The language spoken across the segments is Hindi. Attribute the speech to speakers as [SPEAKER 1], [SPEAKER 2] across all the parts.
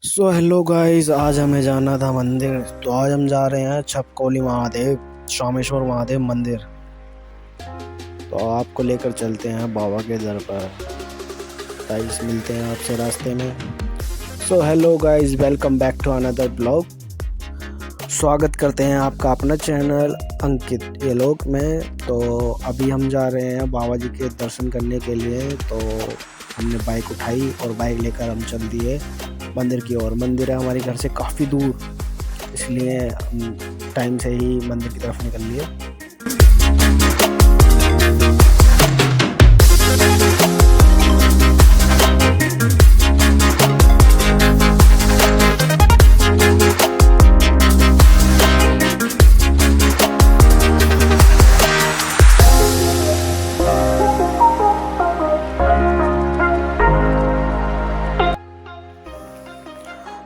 [SPEAKER 1] सो हेलो गाइस, आज हमें जाना था मंदिर। तो आज हम जा रहे हैं छपकोली महादेव, शामेश्वर महादेव मंदिर। तो आपको लेकर चलते हैं बाबा के दर पर। गाइस मिलते हैं आपसे रास्ते में। So hello guys, welcome back to another blog. स्वागत करते हैं आपका अपना चैनल अंकित ये लोग में। तो अभी हम जा रहे हैं बाबा जी के दर्शन करने के लिए। तो हमने बाइक उठाई और बाइक लेकर हम चल दिए मंदिर की ओर। मंदिर है हमारे घर से काफ़ी दूर, इसलिए हम टाइम से ही मंदिर की तरफ निकल लिए।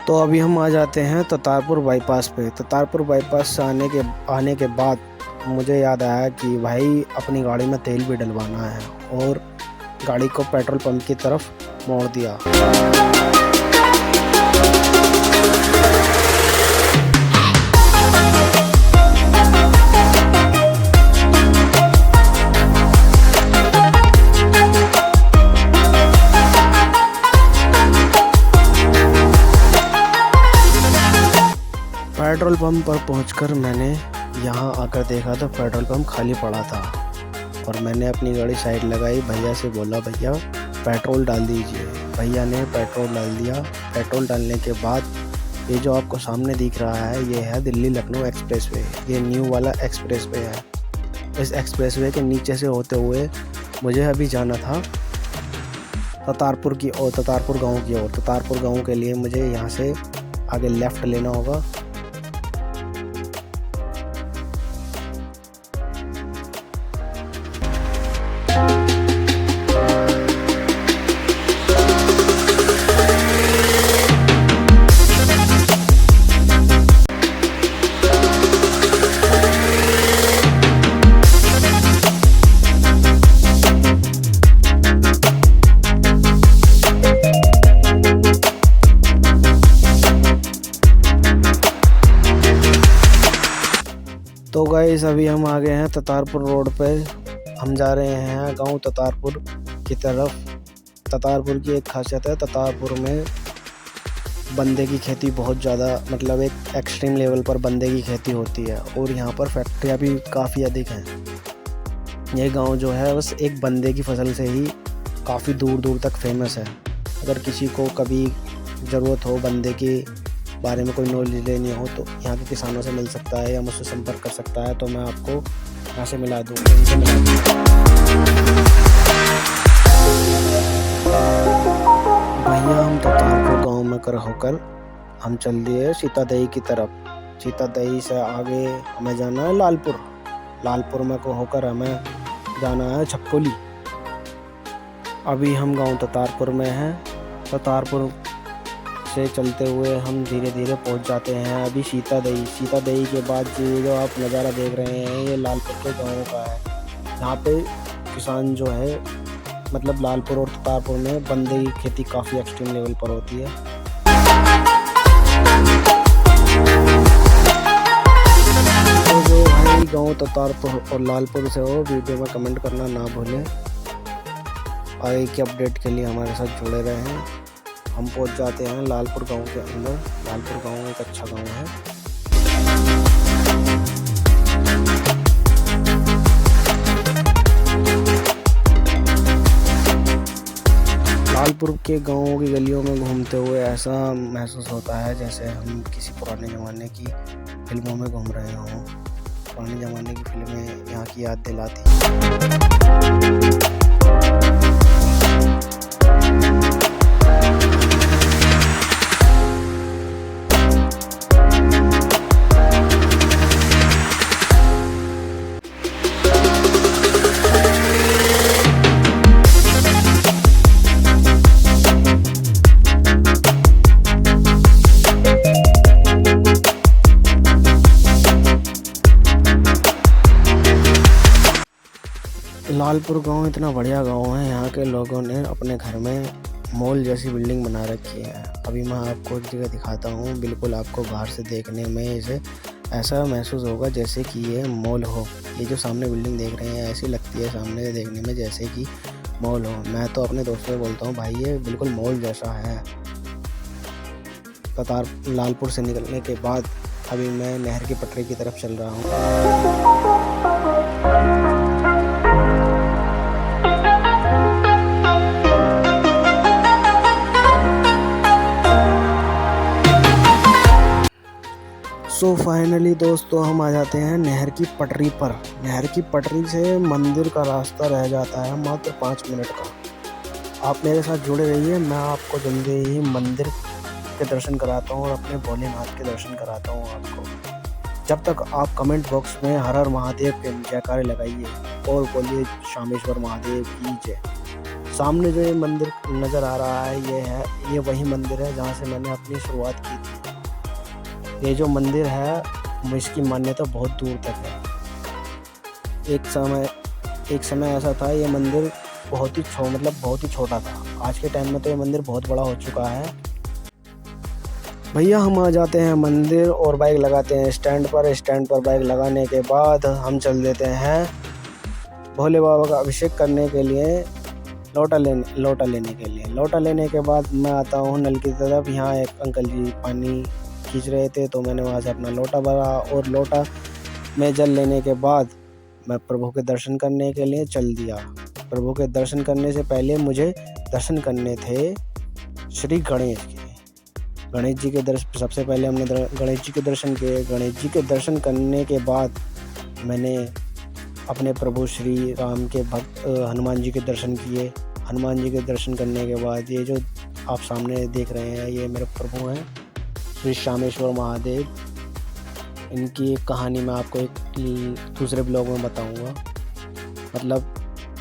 [SPEAKER 1] तो अभी हम आ जाते हैं ततारपुर बाईपास पे। ततारपुर बाईपास से आने के बाद मुझे याद आया कि भाई अपनी गाड़ी में तेल भी डलवाना है, और गाड़ी को पेट्रोल पंप की तरफ मोड़ दिया। पेट्रोल पंप पर पहुंचकर मैंने यहाँ आकर देखा तो पेट्रोल पंप खाली पड़ा था, और मैंने अपनी गाड़ी साइड लगाई। भैया से बोला, भैया पेट्रोल डाल दीजिए। भैया ने पेट्रोल डाल दिया। पेट्रोल डालने के बाद ये जो आपको सामने दिख रहा है, ये है दिल्ली लखनऊ एक्सप्रेसवे। ये न्यू वाला एक्सप्रेसवे है। इस एक्सप्रेसवे के नीचे से होते हुए मुझे अभी जाना था ततारपुर की ओर, ततारपुर गाँव की ओर। ततारपुर गाँव के लिए मुझे यहाँ से आगे लेफ़्ट लेना होगा। तो गाइस अभी हम आ गए हैं ततारपुर रोड पे। हम जा रहे हैं गांव ततारपुर की तरफ। ततारपुर की एक खासियत है, ततारपुर में बंदे की खेती बहुत ज़्यादा, मतलब एक एक्सट्रीम लेवल पर बंदे की खेती होती है, और यहाँ पर फैक्ट्रियाँ भी काफ़ी अधिक हैं। ये गांव जो है बस एक बंदे की फसल से ही काफ़ी दूर दूर तक फेमस है। अगर किसी को कभी ज़रूरत हो बंदे की बारे में, कोई नॉलेज लेनी हो, तो यहाँ के किसानों से मिल सकता है या मुझसे संपर्क कर सकता है। तो मैं आपको यहाँ से मिला दूँ, इनसे मिला दूँ। भैया हम ततारपुर गाँव में होकर हम चल दिए सीतादेई की तरफ। सीतादेई से आगे हमें जाना है लालपुर। लालपुर में को होकर हमें जाना है छपकोली। अभी हम गाँव ततारपुर में हैं। ततारपुर से चलते हुए हम धीरे धीरे पहुंच जाते हैं अभी सीतादेई। सीतादेई के बाद ये जो आप नज़ारा देख रहे हैं, ये लालपुर के गाँव का है। यहाँ पे किसान जो है, मतलब लालपुर और ततारपुर में बंदे की खेती काफ़ी एक्सट्रीम लेवल पर होती है। तो जो भाई गाँव ततारपुर और लालपुर से हो, वीडियो में कमेंट करना ना भूलें। आगे की अपडेट के लिए हमारे साथ जुड़े रहें। हम पहुंच जाते हैं लालपुर गांव के अंदर। लालपुर गांव एक अच्छा गांव है। लालपुर के गांवों की गलियों में घूमते हुए ऐसा महसूस होता है जैसे हम किसी पुराने ज़माने की फिल्मों में घूम रहे हों। पुराने ज़माने की फिल्में यहाँ की याद दिलाती हैं। लालपुर गांव इतना बढ़िया गांव है। यहाँ के लोगों ने अपने घर में मॉल जैसी बिल्डिंग बना रखी है। अभी मैं आपको एक जगह दिखाता हूँ, बिल्कुल आपको बाहर से देखने में इसे ऐसा महसूस होगा जैसे कि ये मॉल हो। ये जो सामने बिल्डिंग देख रहे हैं ऐसी लगती है सामने से देखने में जैसे कि मॉल हो। मैं तो अपने दोस्तों से बोलता हूँ भाई ये बिल्कुल मॉल जैसा है। कतार लालपुर से निकलने के बाद अभी मैं नहर की पटरी की तरफ चल रहा हूँ। सो फाइनली दोस्तों हम आ जाते हैं नहर की पटरी पर। नहर की पटरी से मंदिर का रास्ता रह जाता है मात्र 5 मिनट का। आप मेरे साथ जुड़े रहिए, मैं आपको जल्दी ही मंदिर के दर्शन कराता हूँ और अपने भोलेनाथ के दर्शन कराता हूँ आपको। जब तक आप कमेंट बॉक्स में हर हर महादेव के जयकारे लगाइए और बोलिए शामेश्वर महादेव की जय। सामने जो ये मंदिर नज़र आ रहा है ये वही मंदिर है जहाँ से मैंने अपनी शुरुआत की थी। ये जो मंदिर है इसकी मान्यता बहुत दूर तक है। एक समय ऐसा था ये मंदिर बहुत ही छोटा था। आज के टाइम में तो ये मंदिर बहुत बड़ा हो चुका है। भैया हम आ जाते हैं मंदिर और बाइक लगाते हैं स्टैंड पर बाइक लगाने के बाद हम चल देते हैं भोले बाबा का अभिषेक करने के लिए, लोटा लेने के बाद मैं आता हूँ नल की तरफ। यहाँ एक अंकल जी पानी खींच रहे थे तो मैंने वहाँ से अपना लोटा भरा और लोटा में जल लेने के बाद मैं प्रभु के दर्शन करने के लिए चल दिया। प्रभु के दर्शन करने से पहले मुझे दर्शन करने थे श्री गणेश के। गणेश जी के दर्शन सबसे पहले हमने गणेश जी के दर्शन किए। गणेश जी के दर्शन करने के बाद मैंने अपने प्रभु श्री राम के भक्त हनुमान जी के दर्शन किए। हनुमान जी के दर्शन करने के बाद ये जो आप सामने देख रहे हैं ये मेरे प्रभु हैं श्री शामेश्वर महादेव। इनकी एक कहानी मैं आपको एक दूसरे ब्लॉग में बताऊंगा। मतलब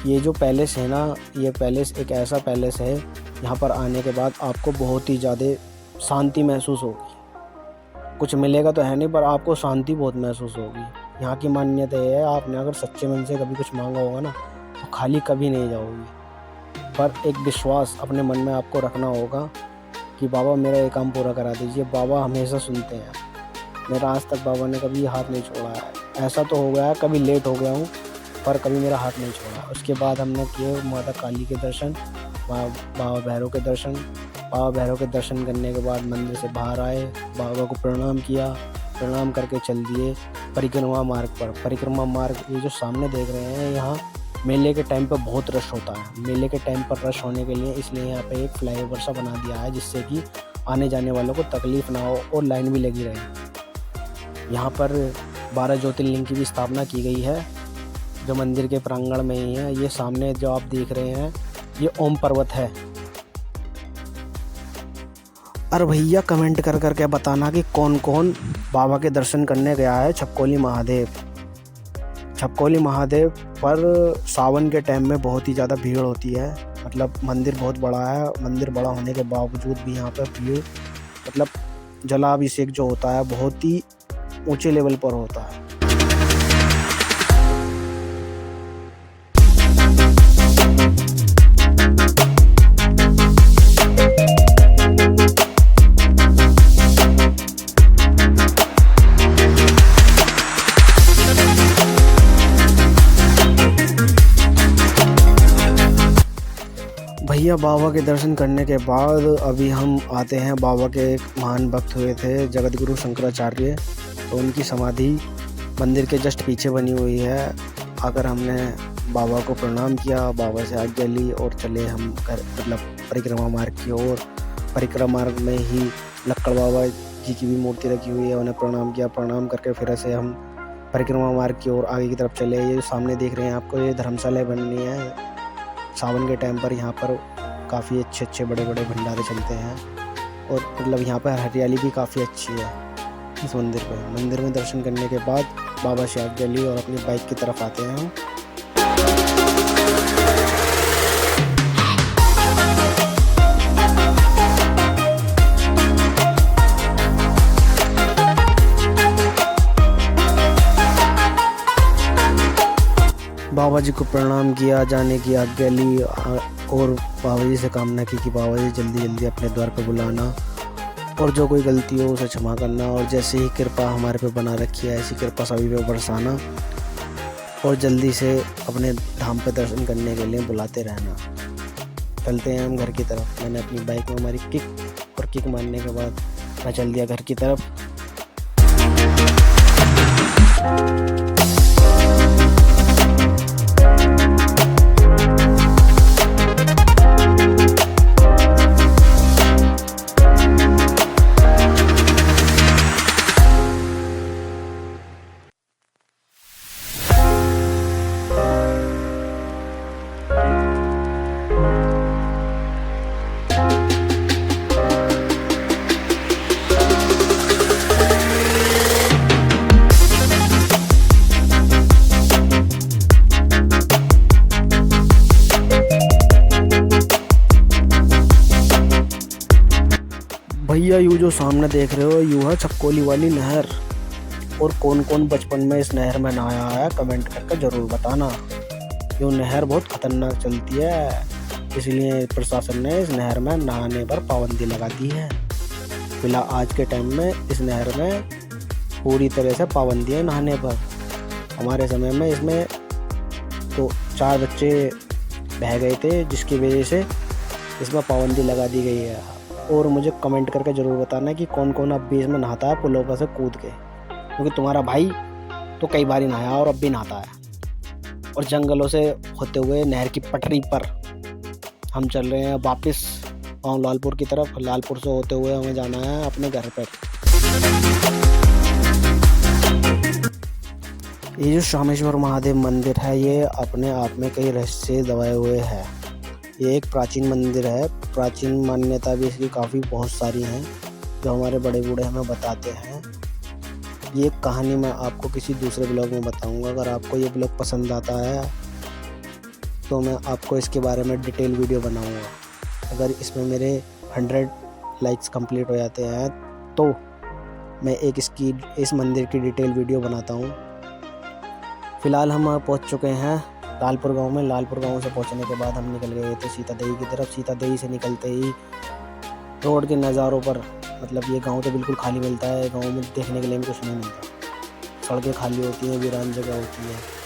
[SPEAKER 1] ये जो पैलेस है ना, ये पैलेस एक ऐसा पैलेस है यहाँ पर आने के बाद आपको बहुत ही ज़्यादा शांति महसूस होगी। कुछ मिलेगा तो है नहीं पर आपको शांति बहुत महसूस होगी। यहाँ की मान्यता ये है आपने अगर सच्चे मन से कभी कुछ मांगा होगा ना तो खाली कभी नहीं जाओगी। पर एक विश्वास अपने मन में आपको रखना होगा कि बाबा मेरा ये काम पूरा करा दीजिए। बाबा हमेशा सुनते हैं। मेरा आज तक बाबा ने कभी हाथ नहीं छोड़ा है। ऐसा तो हो गया है कभी लेट हो गया हूँ पर कभी मेरा हाथ नहीं छोड़ा। उसके बाद हमने किए माता काली के दर्शन, बाबा भैरव के दर्शन। बाबा भैरव के दर्शन करने के बाद मंदिर से बाहर आए, बाबा को प्रणाम किया। प्रणाम करके चल दिए परिक्रमा मार्ग पर। परिक्रमा मार्ग ये जो सामने देख रहे हैं यहाँ मेले के टाइम पर बहुत रश होता है। मेले के टाइम पर रश होने के लिए इसलिए यहाँ पे एक फ्लाईओवर सा बना दिया है जिससे कि आने जाने वालों को तकलीफ़ ना हो और लाइन भी लगी रहे। यहाँ पर 12 ज्योतिर्लिंग की भी स्थापना की गई है जो मंदिर के प्रांगण में ही है। ये सामने जो आप देख रहे हैं ये ओम पर्वत है। अरे भैया कमेंट कर करके बताना कि कौन कौन बाबा के दर्शन करने गया है छपकोली महादेव। छपकोली महादेव पर सावन के टाइम में बहुत ही ज़्यादा भीड़ होती है। मतलब मंदिर बहुत बड़ा है। मंदिर बड़ा होने के बावजूद भी यहाँ पर भीड़ मतलब जलाभिषेक जो होता है बहुत ही ऊंचे लेवल पर होता है। भैया बाबा के दर्शन करने के बाद अभी हम आते हैं बाबा के एक महान भक्त हुए थे जगत गुरु शंकराचार्य। तो उनकी समाधि मंदिर के जस्ट पीछे बनी हुई है। आकर हमने बाबा को प्रणाम किया, बाबा से आज्ञा ली और चले हम घर मतलब परिक्रमा मार्ग की ओर। परिक्रमा मार्ग में ही लक्कड़ बाबा जी की भी मूर्ति रखी हुई है, उन्हें प्रणाम किया। प्रणाम करके फिर से हम परिक्रमा मार्ग की ओर आगे की तरफ चले। ये सामने देख रहे हैं आपको ये धर्मशाला बननी है। सावन के टाइम पर यहाँ पर काफ़ी अच्छे बड़े भंडारे चलते हैं और मतलब यहाँ पर हरियाली भी काफ़ी अच्छी है इस मंदिर पे। मंदिर में दर्शन करने के बाद बाबा से आज्ञा ली और अपनी बाइक की तरफ आते हैं हम। बाबा जी को प्रणाम किया, जाने की आज्ञा ली और बाबा जी से कामना की कि बाबा जी जल्दी जल्दी अपने द्वार पर बुलाना और जो कोई गलती हो उसे क्षमा करना, और जैसे ही कृपा हमारे पे बना रखी है ऐसी कृपा सभी पे बरसाना, और जल्दी से अपने धाम पे दर्शन करने के लिए बुलाते रहना। चलते हैं हम घर की तरफ। मैंने अपनी बाइक में हमारी किक और किक मारने के बाद मैं चल दिया घर की तरफ। भैया यू जो सामने देख रहे हो यू है छपकोली वाली नहर। और कौन कौन बचपन में इस नहर में नहाया है कमेंट करके ज़रूर बताना। यूँ नहर बहुत ख़तरनाक चलती है, इसलिए प्रशासन ने इस नहर में नहाने पर पाबंदी लगा दी है। फिलहाल आज के टाइम में इस नहर में पूरी तरह से पाबंदी है नहाने पर। हमारे समय में इसमें तो 4 बच्चे बह गए थे, जिसकी वजह से इसमें पाबंदी लगा दी गई है। और मुझे कमेंट करके ज़रूर बताना कि कौन कौन अब भी इसमें नहाता है पुलों पर से कूद के, क्योंकि तुम्हारा भाई तो कई बार ही नहाया और अब भी नहाता है। और जंगलों से होते हुए नहर की पटरी पर हम चल रहे हैं वापस गाँव लालपुर की तरफ। लालपुर से होते हुए हमें जाना है अपने घर पर। ये जो शामेश्वर महादेव मंदिर है ये अपने आप में कई रहस्य दबाए हुए है। ये एक प्राचीन मंदिर है, प्राचीन मान्यता भी इसकी काफ़ी बहुत सारी हैं जो हमारे बड़े बूढ़े हमें बताते हैं। ये कहानी मैं आपको किसी दूसरे ब्लॉग में बताऊंगा। अगर आपको ये ब्लॉग पसंद आता है तो मैं आपको इसके बारे में डिटेल वीडियो बनाऊंगा। अगर इसमें मेरे 100 लाइक्स कंप्लीट हो जाते हैं तो मैं एक इस मंदिर की डिटेल वीडियो बनाता हूँ। फ़िलहाल हम पहुँच चुके हैं लालपुर गांव में। लालपुर गांव से पहुंचने के बाद हम निकल गए थे सीतादेही की तरफ। सीतादेही से निकलते ही रोड के नज़ारों पर, मतलब ये गांव तो बिल्कुल खाली मिलता है, गांव में देखने के लिए भी कुछ नहीं मिलता। सड़कें खाली होती हैं, वीरान जगह होती है।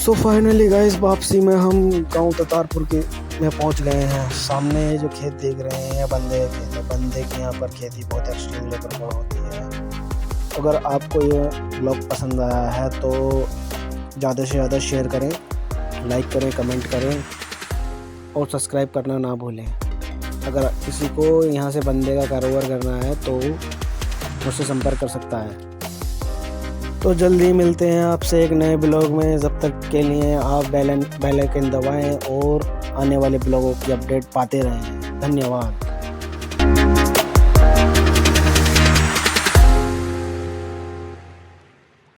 [SPEAKER 1] तो फाइनली गाइस वापसी में हम गांव ततारपुर के में पहुंच गए हैं। सामने जो खेत देख रहे हैं बंदे के खेत है। बंदे के यहाँ पर खेती बहुत एक्सट्रीम लेवल पर होती है। अगर आपको ये ब्लॉग पसंद आया है तो ज़्यादा से ज़्यादा शेयर करें, लाइक करें, कमेंट करें और सब्सक्राइब करना ना भूलें। अगर किसी को यहाँ से बंदे का कारोबार करना है तो मुझसे संपर्क कर सकता है। तो जल्दी मिलते हैं आपसे एक नए ब्लॉग में। जब तक के लिए आप बेल आइकन दबाएं और आने वाले ब्लॉगों की अपडेट पाते रहें। धन्यवाद।